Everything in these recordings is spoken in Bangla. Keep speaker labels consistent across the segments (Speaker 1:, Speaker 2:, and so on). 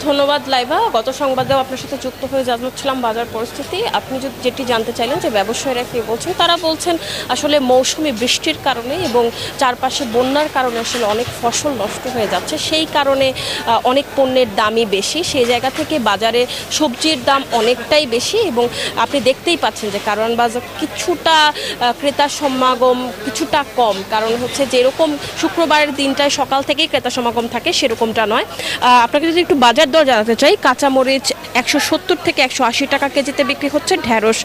Speaker 1: ধন্যবাদ লাইভা। গত সংবাদেও আপনার সাথে যুক্ত হয়ে জানাচ্ছিলাম বাজার পরিস্থিতি। আপনি যেটি জানতে চাইলেন যে ব্যবসায়ীরা কী বলছেন, তারা বলছেন আসলে মৌসুমি বৃষ্টির কারণে এবং চারপাশে বন্যার কারণে আসলে অনেক ফসল নষ্ট হয়ে যাচ্ছে, সেই কারণে অনেক পণ্যের দামই বেশি। সেই জায়গা থেকে বাজারে সবজির দাম অনেকটাই বেশি এবং আপনি দেখতেই পাচ্ছেন যে কারওয়ান বাজার কিছুটা ক্রেতার সমাগম কিছুটা কম। কারণ হচ্ছে যেরকম শুক্রবারের দিনটায় সকাল থেকেই ক্রেতা সমাগম থাকে সেরকমটা নয়। আপনাকে যদি একটু বাজার দর জানাতে চাই, কাঁচামরিচ 170 থেকে 180 টাকা কেজিতে বিক্রি হচ্ছে, ঢেঁড়স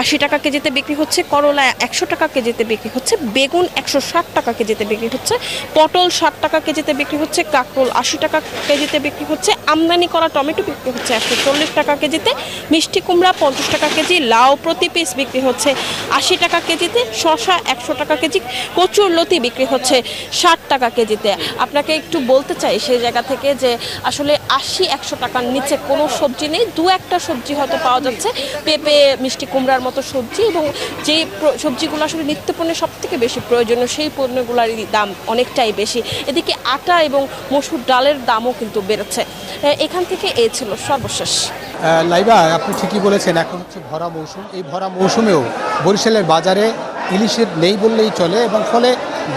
Speaker 1: 80 টাকা কেজিতে বিক্রি হচ্ছে, করলা 100 টাকা কেজিতে বিক্রি হচ্ছে, বেগুন 160 টাকা কেজিতে বিক্রি হচ্ছে, পটল 60 টাকা কেজিতে বিক্রি হচ্ছে, কাঁকরোল 80 টাকা কেজিতে বিক্রি হচ্ছে, আমদানি করা টমেটো বিক্রি হচ্ছে 140 টাকা কেজিতে, মিষ্টি কুমড়া 50 টাকা কেজি, লাউ প্রতি পিস বিক্রি হচ্ছে 80 টাকা কেজিতে, শসা 100 টাকা কেজি, কচুর লতি বিক্রি হচ্ছে 60 টাকা কেজিতে। আপনাকে একটু বলতে চাই সেই জায়গা থেকে যে আসলে 80-100 টাকার নিচে কোনো সবজি নেই। দু একটা সবজি হয়তো পাওয়া যাচ্ছে, পেঁপে মিষ্টি কুমড়ার মতো সবজি, এবং যেই সবজিগুলো আসলে নিত্যপণ্যের সব থেকে বেশি প্রয়োজনীয় সেই পণ্যগুলোর দাম অনেকটাই বেশি। এদিকে আটা এবং মসুর ডালের দামও কিন্তু বেড়েছে। এখান থেকে এই ছিল সর্বশেষ
Speaker 2: লাইবা। আপনি ঠিকই বলেছেন, এখন হচ্ছে ভরা মৌসুম। এই ভরা মৌসুমেও বরিশালের বাজারে ইলিশের নেই বললেই চলে এবং ফলে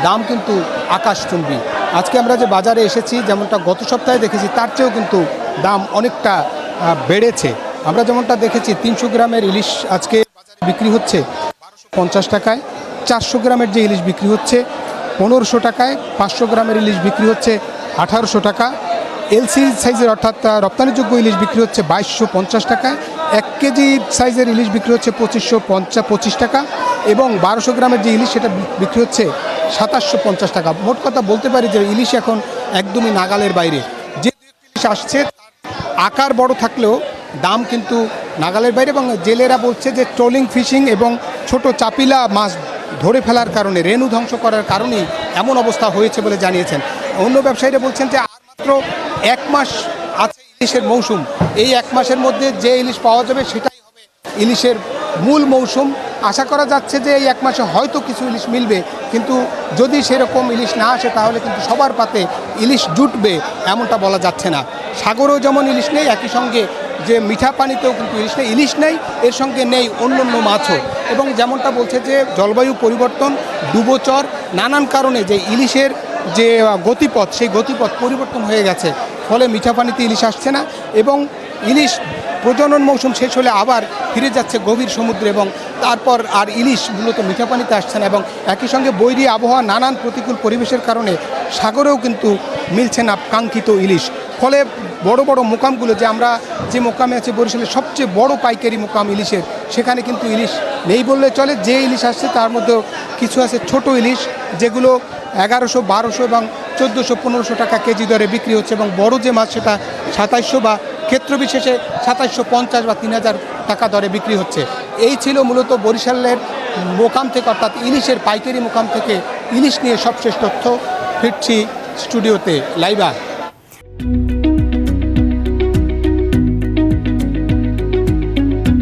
Speaker 2: দাম কিন্তু আকাশচুম্বী। আজকে আমরা যে বাজারে এসেছি, যেমনটা গত সপ্তাহে দেখেছি, তার চেয়েও কিন্তু দাম অনেকটা বেড়েছে। আমরা যেমনটা দেখেছি 300 গ্রামের ইলিশ আজকে বাজারে বিক্রি হচ্ছে 1250 টাকায়, 400 গ্রামের যে ইলিশ বিক্রি হচ্ছে 1500 টাকায়, 500 গ্রামের ইলিশ বিক্রি হচ্ছে 1800 টাকা, এলসি সাইজের অর্থাৎ রপ্তানিযোগ্য ইলিশ বিক্রি হচ্ছে 2250 টাকায়, 1 কেজি সাইজের ইলিশ বিক্রি হচ্ছে 2525 টাকা, এবং 1200 গ্রামের যে ইলিশ সেটা বিক্রি হচ্ছে 2750 টাকা। মোট কথা বলতে পারি যে ইলিশ এখন একদমই নাগালের বাইরে। যে ইলিশ আসছে আকার বড় থাকলেও দাম কিন্তু নাগালের বাইরে, এবং জেলেরা বলছে যে ট্রোলিং ফিশিং এবং ছোট চাপিলা মাছ ধরে ফেলার কারণে, রেণু ধ্বংস করার কারণেই এমন অবস্থা হয়েছে বলে জানিয়েছেন। অন্য ব্যবসায়ীরা বলছেন যে আর মাত্র 1 মাস আছে ইলিশের মৌসুম, এই 1 মাসের মধ্যে যে ইলিশ পাওয়া যাবে সেটাই হবে ইলিশের মূল মৌসুম। আশা করা যাচ্ছে যে এই 1 মাসে হয়তো কিছু ইলিশ মিলবে, কিন্তু যদি সেরকম ইলিশ না আসে তাহলে কিন্তু সবার পাতে ইলিশ জুটবে এমনটা বলা যাচ্ছে না। সাগরেও যেমন ইলিশ নেই, একই সঙ্গে যে মিঠা পানিতেও কিন্তু ইলিশ নেই, এর সঙ্গে নেই অন্য মাছও। এবং যেমনটা বলছে যে জলবায়ু পরিবর্তন, ডুবোচর, নানান কারণে যে ইলিশের যে গতিপথ, সেই গতিপথ পরিবর্তন হয়ে গেছে, ফলে মিঠা পানিতে ইলিশ আসছে না, এবং ইলিশ প্রজনন মৌসুম শেষ হলে আবার ফিরে যাচ্ছে গভীর সমুদ্রে, এবং তারপর আর ইলিশ মূলত মিঠা পানিতে আসছে না। এবং একই সঙ্গে বৈরী আবহাওয়া, নানান প্রতিকূল পরিবেশের কারণে সাগরেও কিন্তু মিলছে না কাঙ্ক্ষিত ইলিশ। ফলে বড় বড় মোকামগুলো, যে আমরা যে মোকামে আছি বরিশালের সবচেয়ে বড় পাইকারি মোকাম ইলিশের, সেখানে কিন্তু ইলিশ নেই বললে চলে। যে ইলিশ আসছে তার মধ্যেও কিছু আছে ছোট ইলিশ, যেগুলো 1100, 1200 এবং 1400, 1500 টাকা কেজি দরে বিক্রি হচ্ছে, এবং বড় যে মাছ সেটা 2700 বা ক্ষেত্রবিশেষে 2750 বা 3000 টাকা দরে বিক্রি হচ্ছে। এই ছিল মূলত বরিশালের মোকাম থেকে, অর্থাৎ ইলিশের পাইকারি মোকাম থেকে ইলিশ নিয়ে সবশেষ তথ্য। ফিরছি স্টুডিওতে লাইভা।